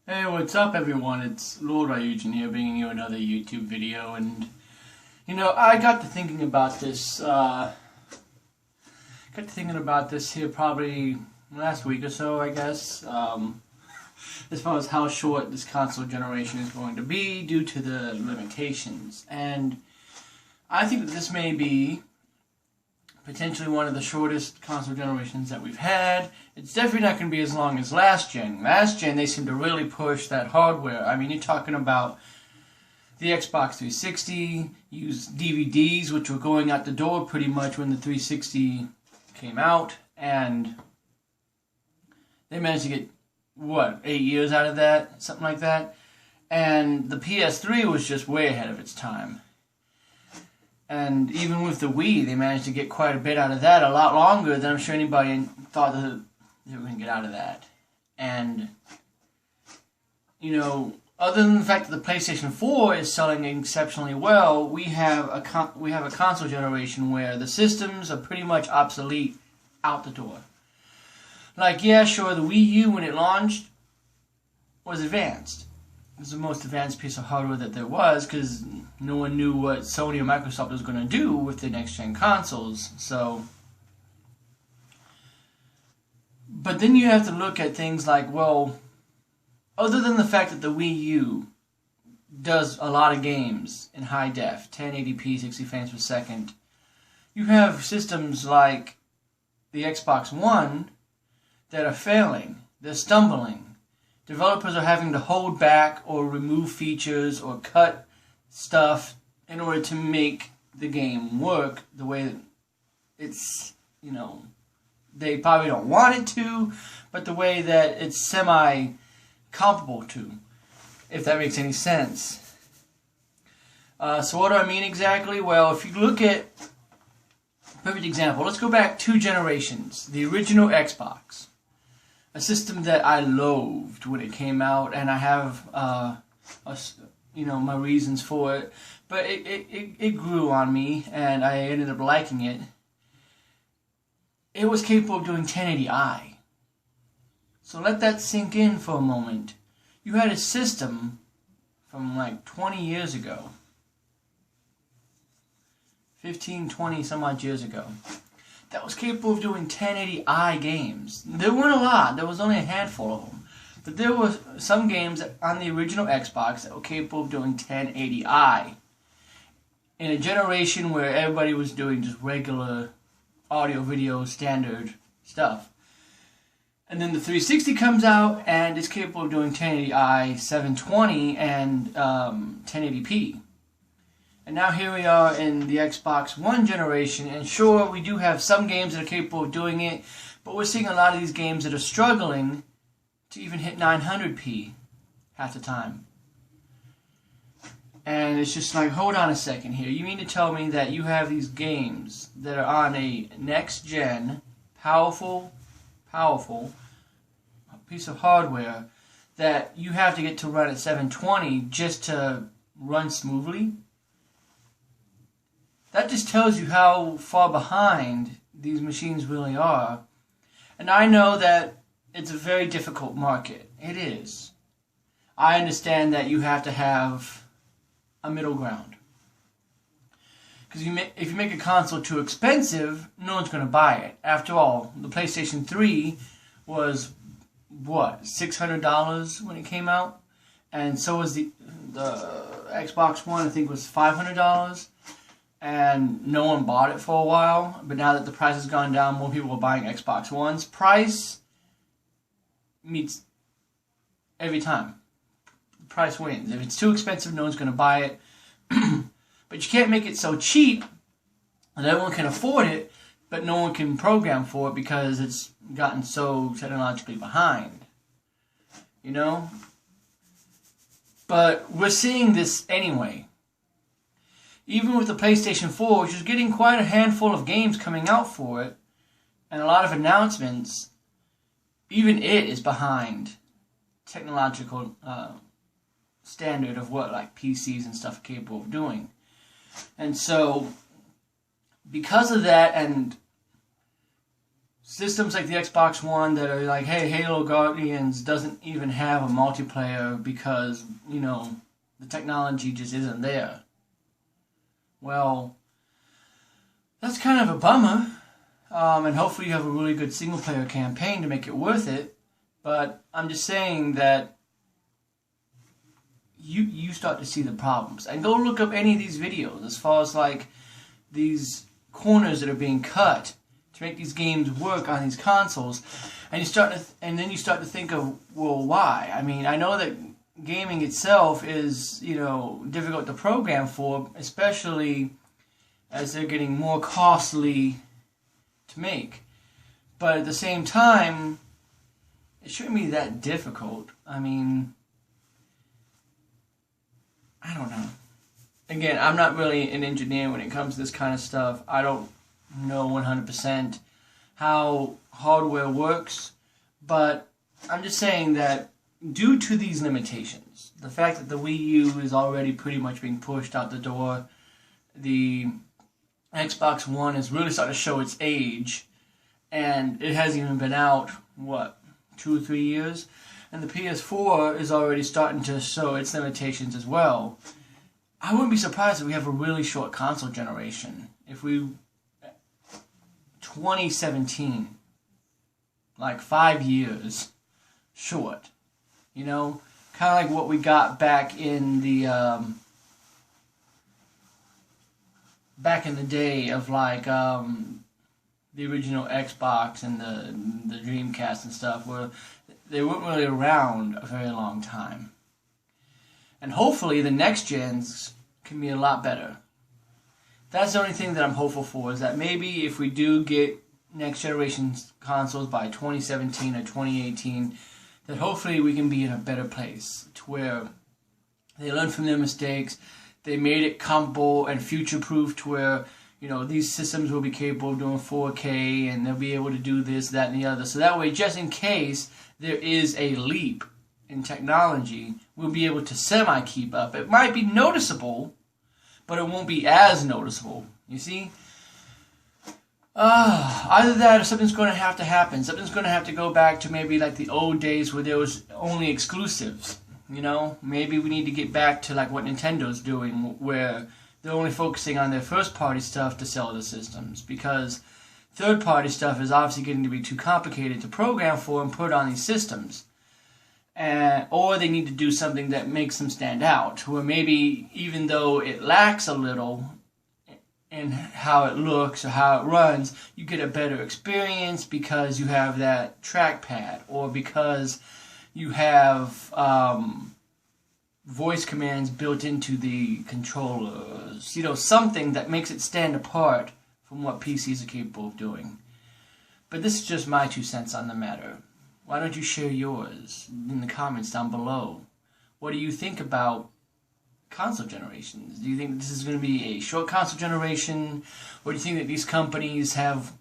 Hey, what's up everyone? It's Lord Ryujin here bringing you another YouTube video, and I got to thinking about this here probably last week or so, I guess, as far as how short this console generation is going to be due to the limitations. And I think that this may be potentially one of the shortest console generations that we've had. It's definitely not going to be as long as last gen. Last gen, they seem to really push that hardware. I mean, you're talking about the Xbox 360, used DVDs, which were going out the door pretty much when the 360 came out, and they managed to get, 8 years out of that? Something like that. And the PS3 was just way ahead of its time. And even with the Wii, they managed to get quite a bit out of that, a lot longer than I'm sure anybody thought that they were going to get out of that. And, other than the fact that the PlayStation 4 is selling exceptionally well, we have a console generation where the systems are pretty much obsolete out the door. Like, yeah, sure, the Wii U, when it launched, was advanced. It was the most advanced piece of hardware that there was, because no one knew what Sony or Microsoft was going to do with the next-gen consoles. So, but then you have to look at things like, well, other than the fact that the Wii U does a lot of games in high def, 1080p, 60 frames per second, you have systems like the Xbox One that are failing. They're stumbling. Developers are having to hold back or remove features or cut stuff in order to make the game work the way that it's, they probably don't want it to, but the way that it's semi-comparable to, if that makes any sense. So what do I mean exactly? Well, if you look at, perfect example, let's go back 2 generations. The original Xbox. A system that I loathed when it came out, and I have, my reasons for it. But it grew on me, and I ended up liking it. It was capable of doing 1080i. So let that sink in for a moment. You had a system from like 20 years ago. 15, 20 some odd years ago. That was capable of doing 1080i games. There weren't a lot. There was only a handful of them. But there were some games on the original Xbox that were capable of doing 1080i. In a generation where everybody was doing just regular audio, video, standard stuff. And then the 360 comes out and it's capable of doing 1080i, 720, and 1080p. And now here we are in the Xbox One generation, and sure, we do have some games that are capable of doing it, but we're seeing a lot of these games that are struggling to even hit 900p half the time. And it's just like, hold on a second here. You mean to tell me that you have these games that are on a next-gen, powerful piece of hardware that you have to get to run at 720 just to run smoothly? That just tells you how far behind these machines really are. And I know that it's a very difficult market. It is. I understand that you have to have a middle ground. Because if you make a console too expensive, no one's going to buy it. After all, the PlayStation 3 was, $600 when it came out? And so was the Xbox One, I think, was $500. And no one bought it for a while, but now that the price has gone down, more people are buying Xbox Ones. Price meets every time. The price wins. If it's too expensive, no one's going to buy it. But you can't make it so cheap that everyone can afford it, but no one can program for it because it's gotten so technologically behind. But we're seeing this anyway. Even with the PlayStation 4, which is getting quite a handful of games coming out for it, and a lot of announcements, even it is behind technological standard of what like PCs and stuff are capable of doing. And so, because of that, and systems like the Xbox One that are like, hey, Halo Guardians doesn't even have a multiplayer because, you know, the technology just isn't there. Well, that's kind of a bummer. And hopefully you have a really good single-player campaign to make it worth it. But I'm just saying that you start to see the problems. And go look up any of these videos as far as like these corners that are being cut to make these games work on these consoles. And then you start to think of, well, why? I mean, I know that gaming itself is, you know, difficult to program for, especially as they're getting more costly to make. But at the same time, it shouldn't be that difficult. I mean, I don't know. Again, I'm not really an engineer when it comes to this kind of stuff. I don't know 100% how hardware works, but I'm just saying that due to these limitations, the fact that the Wii U is already pretty much being pushed out the door, the Xbox One is really starting to show its age, and it hasn't even been out, what, 2 or 3 years? And the PS4 is already starting to show its limitations as well. I wouldn't be surprised if we have a really short console generation. If we... 2017. Like 5 years short. You know? Kind of like what we got back in the... back in the day of like... the original Xbox and the Dreamcast and stuff, where they weren't really around a very long time. And hopefully the next gens can be a lot better. That's the only thing that I'm hopeful for, is that maybe if we do get next generation consoles by 2017 or 2018, that hopefully we can be in a better place, to where they learn from their mistakes, they made it compatible and future-proof to where, you know, these systems will be capable of doing 4K, and they'll be able to do this, that, and the other. So that way, just in case there is a leap in technology, we'll be able to semi-keep up. It might be noticeable, but it won't be as noticeable, you see? Either that or something's going to have to happen. Something's going to have to go back to maybe like the old days where there was only exclusives, you know? Maybe we need to get back to like what Nintendo's doing, where they're only focusing on their first-party stuff to sell the systems, because third-party stuff is obviously getting to be too complicated to program for and put on these systems. Or they need to do something that makes them stand out, where maybe even though it lacks a little in how it looks or how it runs, you get a better experience because you have that trackpad, or because you have voice commands built into the controllers. You know, something that makes it stand apart from what PCs are capable of doing. But this is just my 2 cents on the matter. Why don't you share yours in the comments down below? What do you think about console generations? Do you think this is going to be a short console generation? Or do you think that these companies have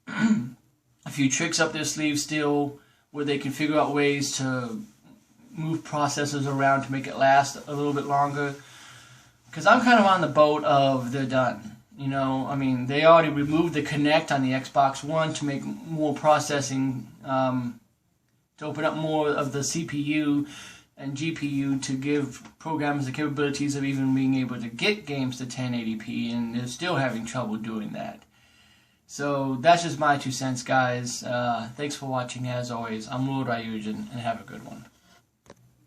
a few tricks up their sleeves still, where they can figure out ways to move processors around to make it last a little bit longer? Because I'm kind of on the boat of they're done. You know, I mean, they already removed the Kinect on the Xbox One to make more processing, to open up more of the CPU and GPU to give programmers the capabilities of even being able to get games to 1080p, and they're still having trouble doing that. So that's just my 2 cents, guys. Thanks for watching. As always, I'm Lord Ryujin, and have a good one.